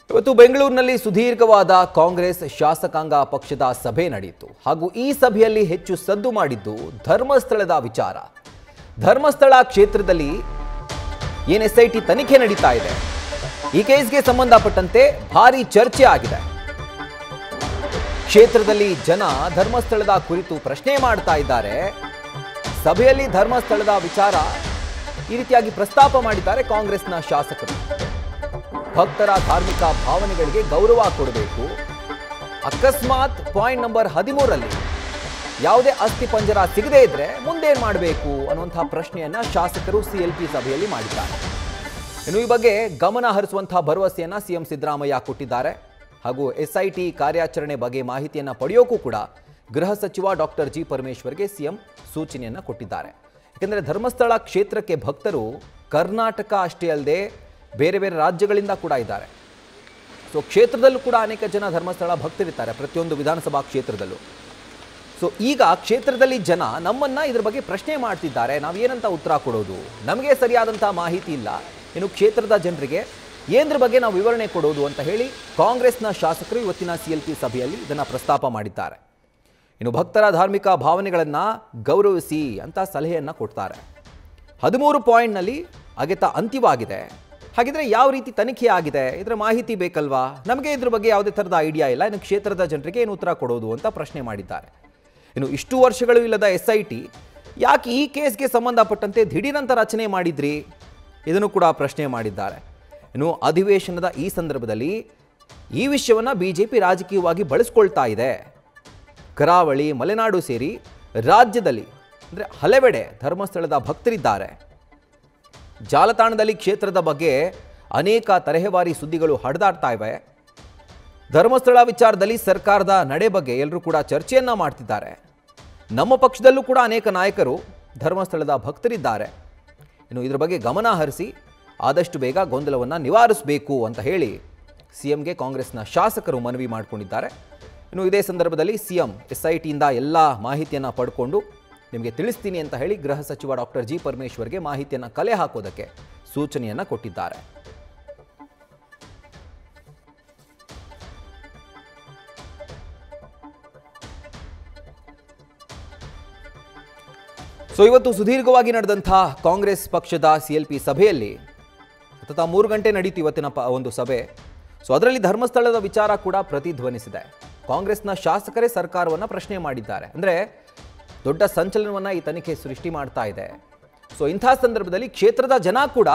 ಇವತ್ತು ಬೆಂಗಳೂರಿನಲ್ಲಿ ಸುದೀರ್ಘವಾದ ಕಾಂಗ್ರೆಸ್ ಶಾಸಕಾಂಗ ಪಕ್ಷದ ಸಭೆ ನಡೆಯಿತು ಹಾಗೂ ಈ ಸಭೆಯಲ್ಲಿ ಹೆಚ್ಚು ಸದ್ದು ಮಾಡಿದ್ದು ಧರ್ಮಸ್ಥಳದ ವಿಚಾರ. ಧರ್ಮಸ್ಥಳ ಕ್ಷೇತ್ರದಲ್ಲಿ ಎಸ್ಐಟಿ ತನಿಖೆ ನಡೀತಾ ಇದೆ. ಈ ಕೇಸ್ಗೆ ಸಂಬಂಧಪಟ್ಟಂತೆ ಭಾರಿ ಚರ್ಚೆ ಆಗಿದೆ. ಕ್ಷೇತ್ರದಲ್ಲಿ ಜನ ಧರ್ಮಸ್ಥಳದ ಕುರಿತು ಪ್ರಶ್ನೆ ಮಾಡ್ತಾ ಇದ್ದಾರೆ. ಸಭೆಯಲ್ಲಿ ಧರ್ಮಸ್ಥಳದ ವಿಚಾರ ಈ ರೀತಿಯಾಗಿ ಪ್ರಸ್ತಾಪ ಮಾಡಿದ್ದಾರೆ ಕಾಂಗ್ರೆಸ್ನ ಶಾಸಕರು. ಭಕ್ತರ ಧಾರ್ಮಿಕ ಭಾವನೆಗಳಿಗೆ ಗೌರವ ಕೊಡಬೇಕು. ಅಕಸ್ಮಾತ್ ಪಾಯಿಂಟ್ ನಂಬರ್ 13ರಲ್ಲಿ ಯಾವುದೇ ಅಸ್ಥಿ ಪಂಜರ ಸಿಗದೇ ಇದ್ರೆ ಮುಂದೇನು ಮಾಡಬೇಕು ಅನ್ನುವಂತಹ ಪ್ರಶ್ನೆಯನ್ನ ಶಾಸಕರು ಸಿಎಲ್ಪಿ ಸಭೆಯಲ್ಲಿ ಮಾಡಿದ್ದಾರೆ. ಇನ್ನು ಈ ಬಗ್ಗೆ ಗಮನ ಹರಿಸುವಂತಹ ಭರವಸೆಯನ್ನ ಸಿಎಂ ಸಿದ್ದರಾಮಯ್ಯ ಕೊಟ್ಟಿದ್ದಾರೆ. ಹಾಗೂ ಎಸ್ಐಟಿ ಕಾರ್ಯಾಚರಣೆ ಬಗ್ಗೆ ಮಾಹಿತಿಯನ್ನ ಪಡೆಯೋಕ್ಕೂ ಕೂಡ ಗೃಹ ಸಚಿವ ಡಾಕ್ಟರ್ ಜಿ ಪರಮೇಶ್ವರ್ಗೆ ಸಿಎಂ ಸೂಚನೆಯನ್ನ ಕೊಟ್ಟಿದ್ದಾರೆ. ಯಾಕೆಂದರೆ ಧರ್ಮಸ್ಥಳ ಕ್ಷೇತ್ರಕ್ಕೆ ಭಕ್ತರು ಕರ್ನಾಟಕ ಅಷ್ಟೇ ಅಲ್ಲದೆ ಬೇರೆ ಬೇರೆ ರಾಜ್ಯಗಳಿಂದ ಕೂಡ ಇದ್ದಾರೆ. ಸೊ ಕ್ಷೇತ್ರದಲ್ಲೂ ಕೂಡ ಅನೇಕ ಜನ ಧರ್ಮಸ್ಥಳ ಭಕ್ತರಿರ್ತಾರೆ, ಪ್ರತಿಯೊಂದು ವಿಧಾನಸಭಾ ಕ್ಷೇತ್ರದಲ್ಲೂ. ಸೊ ಈಗ ಕ್ಷೇತ್ರದಲ್ಲಿ ಜನ ನಮ್ಮನ್ನ ಇದ್ರ ಬಗ್ಗೆ ಪ್ರಶ್ನೆ ಮಾಡ್ತಿದ್ದಾರೆ. ನಾವೇನಂತ ಉತ್ತರ ಕೊಡೋದು, ನಮಗೆ ಸರಿಯಾದಂತಹ ಮಾಹಿತಿ ಇಲ್ಲ, ಇನ್ನು ಕ್ಷೇತ್ರದ ಜನರಿಗೆ ಏನ್ರ ಬಗ್ಗೆ ನಾವು ವಿವರಣೆ ಕೊಡೋದು ಅಂತ ಹೇಳಿ ಕಾಂಗ್ರೆಸ್ನ ಶಾಸಕರು ಇವತ್ತಿನ ಸಿಎಲ್ಪಿ ಸಭೆಯಲ್ಲಿ ಇದನ್ನ ಪ್ರಸ್ತಾಪ ಮಾಡಿದ್ದಾರೆ. ಇನ್ನು ಭಕ್ತರ ಧಾರ್ಮಿಕ ಭಾವನೆಗಳನ್ನ ಗೌರವಿಸಿ ಅಂತ ಸಲಹೆಯನ್ನ ಕೊಡ್ತಾರೆ. 13 ಪಾಯಿಂಟ್ನಲ್ಲಿ ಅಗೆತ ಅಂತ್ಯವಾಗಿದೆ. ಹಾಗಿದ್ರೆ ಯಾವ ರೀತಿ ತನಿಖೆ ಆಗಿದೆ, ಇದರ ಮಾಹಿತಿ ಬೇಕಲ್ವಾ? ನಮಗೆ ಇದ್ರ ಬಗ್ಗೆ ಯಾವುದೇ ಥರದ ಐಡಿಯಾ ಇಲ್ಲ, ಇನ್ನು ಕ್ಷೇತ್ರದ ಜನರಿಗೆ ಏನು ಉತ್ತರ ಕೊಡೋದು ಅಂತ ಪ್ರಶ್ನೆ ಮಾಡಿದ್ದಾರೆ. ಇನ್ನು ಇಷ್ಟು ವರ್ಷಗಳು ಇಲ್ಲದ ಎಸ್ಐಟಿ ಯಾಕೆ ಈ ಕೇಸ್ಗೆ ಸಂಬಂಧಪಟ್ಟಂತೆ ದಿಢೀರಂತ ರಚನೆ ಮಾಡಿದ್ರಿ, ಇದನ್ನು ಕೂಡ ಪ್ರಶ್ನೆ ಮಾಡಿದ್ದಾರೆ. ಇನ್ನು ಅಧಿವೇಶನದ ಈ ಸಂದರ್ಭದಲ್ಲಿ ಈ ವಿಷಯವನ್ನು ಬಿಜೆಪಿ ರಾಜಕೀಯವಾಗಿ ಬಳಸ್ಕೊಳ್ತಾ ಇದೆ. ಕರಾವಳಿ, ಮಲೆನಾಡು ಸೇರಿ ರಾಜ್ಯದಲ್ಲಿ ಅಂದರೆ ಹಲವೆಡೆ ಧರ್ಮಸ್ಥಳದ ಭಕ್ತರಿದ್ದಾರೆ. ಜಾಲತಾಣದಲ್ಲಿ ಕ್ಷೇತ್ರದ ಬಗ್ಗೆ ಅನೇಕ ತರಹೇವಾರಿ ಸುದ್ದಿಗಳು ಹರಿದಾಡ್ತಾ ಇವೆ. ಧರ್ಮಸ್ಥಳ ವಿಚಾರದಲ್ಲಿ ಸರ್ಕಾರದ ನಡೆ ಬಗ್ಗೆ ಎಲ್ಲರೂ ಕೂಡ ಚರ್ಚೆಯನ್ನ ಮಾಡ್ತಿದ್ದಾರೆ. ನಮ್ಮ ಪಕ್ಷದಲ್ಲೂ ಕೂಡ ಅನೇಕ ನಾಯಕರು ಧರ್ಮಸ್ಥಳದ ಭಕ್ತರಿದ್ದಾರೆ. ಇನ್ನು ಇದರ ಬಗ್ಗೆ ಗಮನ ಹರಿಸಿ ಆದಷ್ಟು ಬೇಗ ಗೊಂದಲವನ್ನು ನಿವಾರಿಸಬೇಕು ಅಂತ ಹೇಳಿ ಸಿಎಂಗೆ ಕಾಂಗ್ರೆಸ್ನ ಶಾಸಕರು ಮನವಿ ಮಾಡಿಕೊಂಡಿದ್ದಾರೆ. ಇನ್ನು ಇದೇ ಸಂದರ್ಭದಲ್ಲಿ ಸಿಎಂ ಎಸ್ಐಟಿಯಿಂದ ಎಲ್ಲ ಮಾಹಿತಿಯನ್ನು ಪಡ್ಕೊಂಡು ನಿಮಗೆ ತಿಳಿಸ್ತೀನಿ ಅಂತ ಹೇಳಿ ಗೃಹ ಸಚಿವ ಡಾಕ್ಟರ್ ಜಿ ಪರಮೇಶ್ವರ್ಗೆ ಮಾಹಿತಿಯನ್ನು ಕಲೆ ಹಾಕೋದಕ್ಕೆ ಸೂಚನೆಯನ್ನು ಕೊಟ್ಟಿದ್ದಾರೆ. ಸೊ ಇವತ್ತು ಸುದೀರ್ಘವಾಗಿ ನಡೆದಂಥ ಕಾಂಗ್ರೆಸ್ ಪಕ್ಷದ ಸಿಎಲ್ಪಿ ಸಭೆಯಲ್ಲಿ ಸತತ 3 ಗಂಟೆ ನಡೀತು ಇವತ್ತಿನ ಒಂದು ಸಭೆ. ಸೊ ಅದರಲ್ಲಿ ಧರ್ಮಸ್ಥಳದ ವಿಚಾರ ಕೂಡ ಪ್ರತಿಧ್ವನಿಸಿದೆ. ಕಾಂಗ್ರೆಸ್ನ ಶಾಸಕರೇ ಸರ್ಕಾರವನ್ನು ಪ್ರಶ್ನೆ ಮಾಡಿದ್ದಾರೆ. ಅಂದರೆ ದೊಡ್ಡ ಸಂಚಲನವನ್ನು ಈ ತನಿಖೆ ಸೃಷ್ಟಿ ಮಾಡ್ತಾ ಇದೆ. ಸೊ ಇಂಥ ಸಂದರ್ಭದಲ್ಲಿ ಕ್ಷೇತ್ರದ ಜನ ಕೂಡ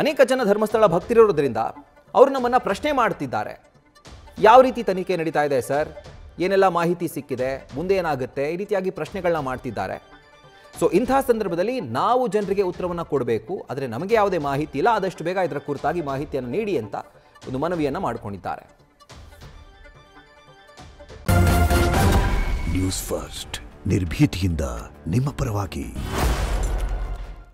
ಅನೇಕ ಜನ ಧರ್ಮಸ್ಥಳ ಭಕ್ತಿರೋದ್ರಿಂದ ಅವರು ನಮ್ಮನ್ನು ಪ್ರಶ್ನೆ ಮಾಡ್ತಿದ್ದಾರೆ. ಯಾವ ರೀತಿ ತನಿಖೆ ನಡೀತಾ ಇದೆ ಸರ್, ಏನೆಲ್ಲ ಮಾಹಿತಿ ಸಿಕ್ಕಿದೆ, ಮುಂದೆ ಏನಾಗುತ್ತೆ, ಈ ರೀತಿಯಾಗಿ ಪ್ರಶ್ನೆಗಳನ್ನ ಮಾಡ್ತಿದ್ದಾರೆ. ಸೊ ಇಂಥ ಸಂದರ್ಭದಲ್ಲಿ ನಾವು ಜನರಿಗೆ ಉತ್ತರವನ್ನು ಕೊಡಬೇಕು, ಆದರೆ ನಮಗೆ ಯಾವುದೇ ಮಾಹಿತಿ ಇಲ್ಲ, ಆದಷ್ಟು ಬೇಗ ಇದರ ಕುರಿತಾಗಿ ಮಾಹಿತಿಯನ್ನು ನೀಡಿ ಅಂತ ಒಂದು ಮನವಿಯನ್ನು ಮಾಡಿಕೊಂಡಿದ್ದಾರೆ. ನ್ಯೂಸ್ ಫಸ್ಟ್ ನಿರ್ಭೀತಿಯಿಂದ ನಿಮ್ಮ ಪರವಾಗಿ.